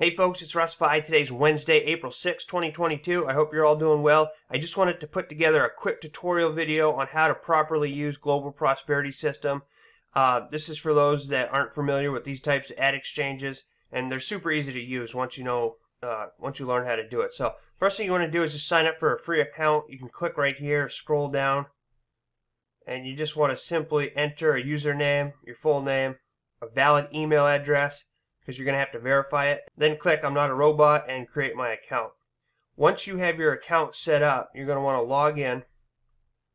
Hey folks, it's Russ. Today's Wednesday, April 6, 2022. I hope you're all doing well. I just wanted to put together a quick tutorial video on how to properly use Global Prosperity System. This is for those that aren't familiar with these types of ad exchanges, and they're super easy to use once you learn how to do it. So first thing you want to do is just sign up for a free account. You can click right here, scroll down, and you just want to simply enter a username, your full name, a valid email address, because you're going to have to verify it. Then click I'm not a robot and create my account. Once you have your account set up, you're going to want to log in,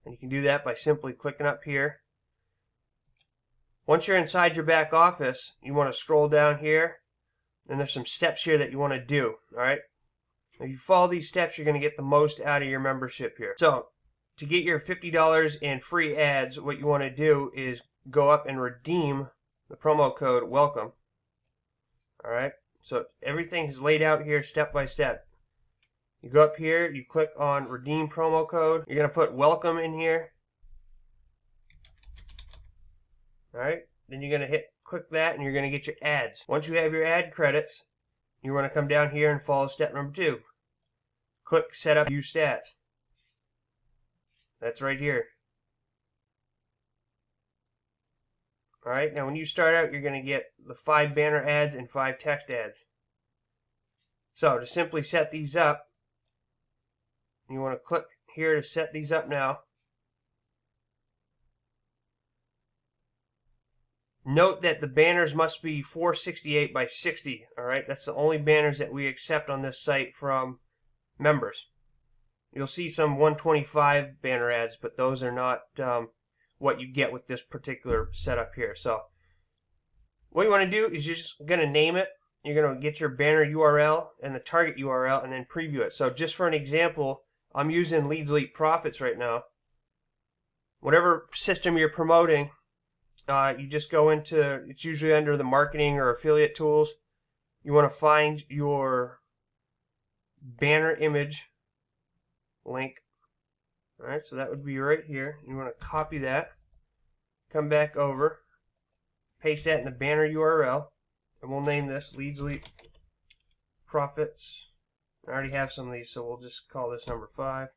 and you can do that by simply clicking up here. Once you're inside your back office, you want to scroll down here, and there's some steps here that you want to do. Alright, if you follow these steps, you're going to get the most out of your membership here. So to get your $50 in free ads, what you want to do is go up and redeem the promo code WELCOME. Alright, so everything is laid out here step by step. You go up here, you click on redeem promo code. You're going to put welcome in here. Alright, then you're going to click that and you're going to get your ads. Once you have your ad credits, you want to come down here and follow step number 2. Click set up view stats. That's right here. Alright, now when you start out, you're going to get the 5 banner ads and 5 text ads. So to simply set these up, you want to click here to set these up now. Note that the banners must be 468 by 60. Alright, that's the only banners that we accept on this site from members. You'll see some 125 banner ads, but those are not what you get with this particular setup here. So what you want to do is you're just going to name it. You're going to get your banner URL and the target URL and then preview it. So just for an example, I'm using Leads Lead Profits right now. Whatever system you're promoting, you just go into, it's usually under the marketing or affiliate tools. You want to find your banner image link. Alright, so that would be right here. You want to copy that, come back over, paste that in the banner URL, and we'll name this Leads Lead Profits. I already have some of these, so we'll just call this number 5.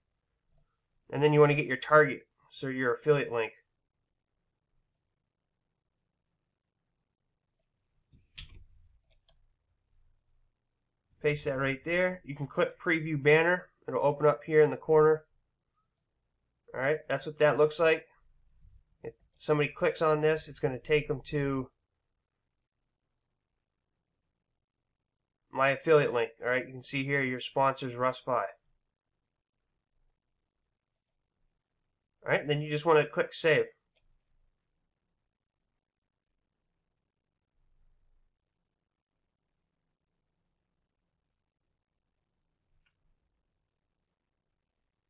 And then you want to get your target, so your affiliate link. Paste that right there. You can click preview banner. It'll open up here in the corner. Alright, that's what that looks like. If somebody clicks on this, it's going to take them to my affiliate link. Alright, you can see here your sponsors Russ5. Alright, then you just want to click save.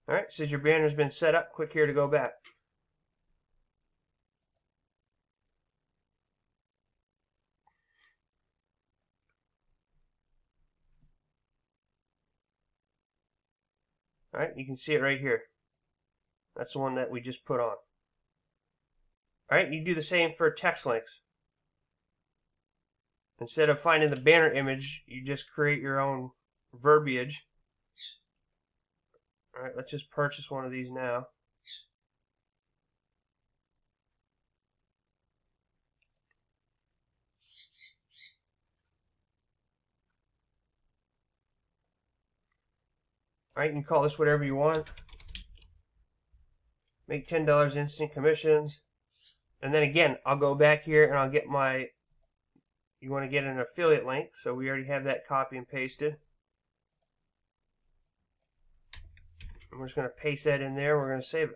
Alright, says your banner's been set up. Click here to go back. Alright, you can see it right here. That's the one that we just put on. Alright, you do the same for text links. Instead of finding the banner image, you just create your own verbiage. Alright, let's just purchase one of these now. Alright, you can call this whatever you want. Make $10 instant commissions. And then again, I'll go back here and I'll get my, you want to get an affiliate link, so we already have that copy and pasted. And we're just going to paste that in there. We're going to save it.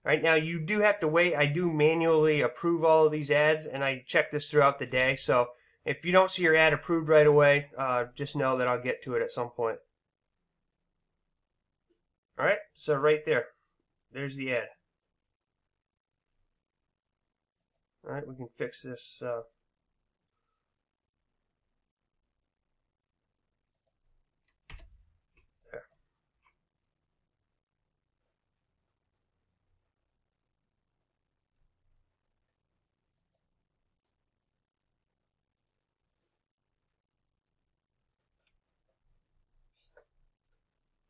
Alright, now you do have to wait. I do manually approve all of these ads, and I check this throughout the day. So if you don't see your ad approved right away, just know that I'll get to it at some point. Alright, so right there. There's the ad. Alright, we can fix this.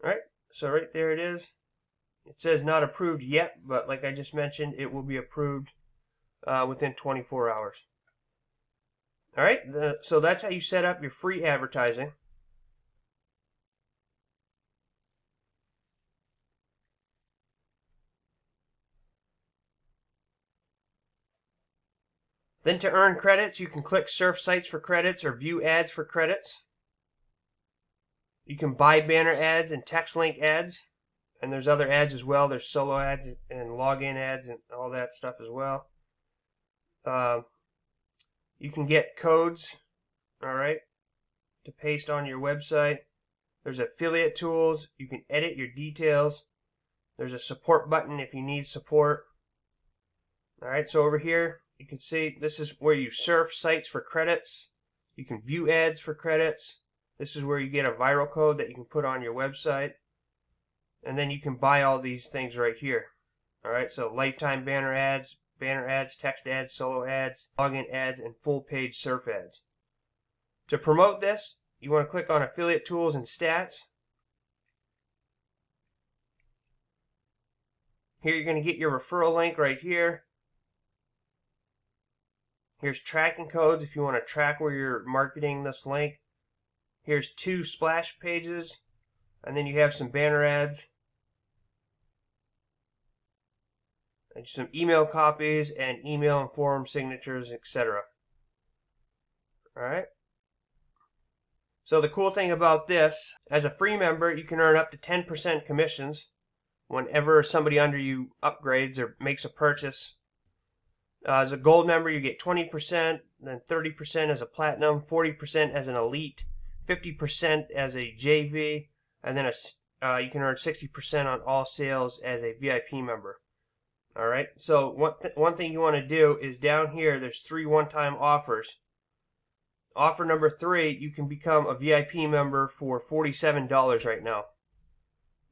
Alright, so right there it is. It says not approved yet, but like I just mentioned, it will be approved within 24 hours. Alright, so that's how you set up your free advertising. Then to earn credits, you can click surf sites for credits or view ads for credits. You can buy banner ads and text link ads. And there's other ads as well. There's solo ads and login ads and all that stuff as well. You can get codes, alright, to paste on your website. There's affiliate tools. You can edit your details. There's a support button if you need support. Alright, so over here, you can see this is where you surf sites for credits. You can view ads for credits. This is where you get a viral code that you can put on your website. And then you can buy all these things right here. Alright, so lifetime banner ads, text ads, solo ads, login ads, and full page surf ads. To promote this, you want to click on affiliate tools and stats. Here you're going to get your referral link right here. Here's tracking codes if you want to track where you're marketing this link. Here's 2 splash pages, and then you have some banner ads, and some email copies, and email and form signatures, etc. Alright. So the cool thing about this, as a free member, you can earn up to 10% commissions whenever somebody under you upgrades or makes a purchase. As a gold member, you get 20%, then 30% as a platinum, 40% as an elite, 50% as a JV, and then you can earn 60% on all sales as a VIP member. Alright, so one thing you want to do is down here, there's 3 one-time offers. Offer number 3, you can become a VIP member for $47 right now.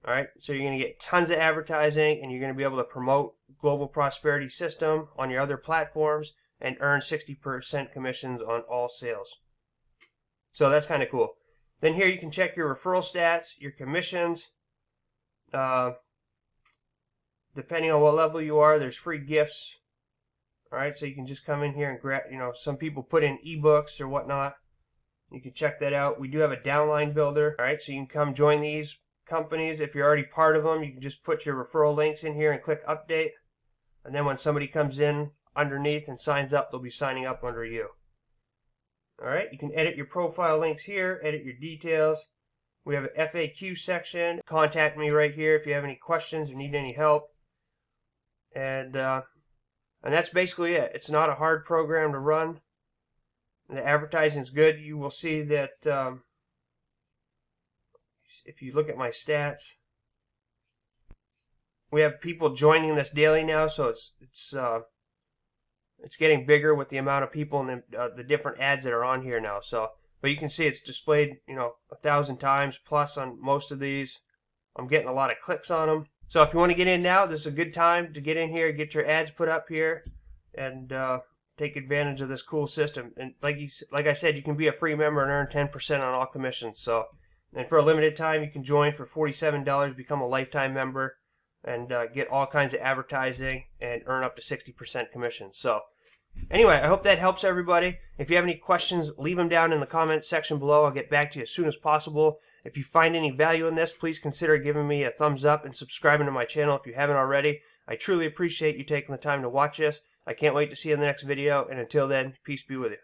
Alright, so you're going to get tons of advertising, and you're going to be able to promote Global Prosperity System on your other platforms and earn 60% commissions on all sales. So that's kind of cool. Then here you can check your referral stats, your commissions. Depending on what level you are, there's free gifts. Alright, so you can just come in here and grab, some people put in ebooks or whatnot. You can check that out. We do have a downline builder. Alright, so you can come join these companies. If you're already part of them, you can just put your referral links in here and click update. And then when somebody comes in underneath and signs up, they'll be signing up under you. Alright, you can edit your profile links here, edit your details. We have an FAQ section. Contact me right here if you have any questions or need any help. And that's basically it. It's not a hard program to run. The advertising is good. You will see that if you look at my stats, we have people joining this daily now, so it's getting bigger with the amount of people and the different ads that are on here now. So, but you can see it's displayed 1,000 times plus on most of these. I'm getting a lot of clicks on them. So if you want to get in now, this is a good time to get in here, get your ads put up here, and take advantage of this cool system. And like I said, you can be a free member and earn 10% on all commissions. So, and for a limited time, you can join for $47, become a lifetime member, and get all kinds of advertising and earn up to 60% commission. So anyway, I hope that helps everybody. If you have any questions, leave them down in the comment section below. I'll get back to you as soon as possible. If you find any value in this, please consider giving me a thumbs up and subscribing to my channel if you haven't already. I truly appreciate you taking the time to watch this. I can't wait to see you in the next video, and until then, peace be with you.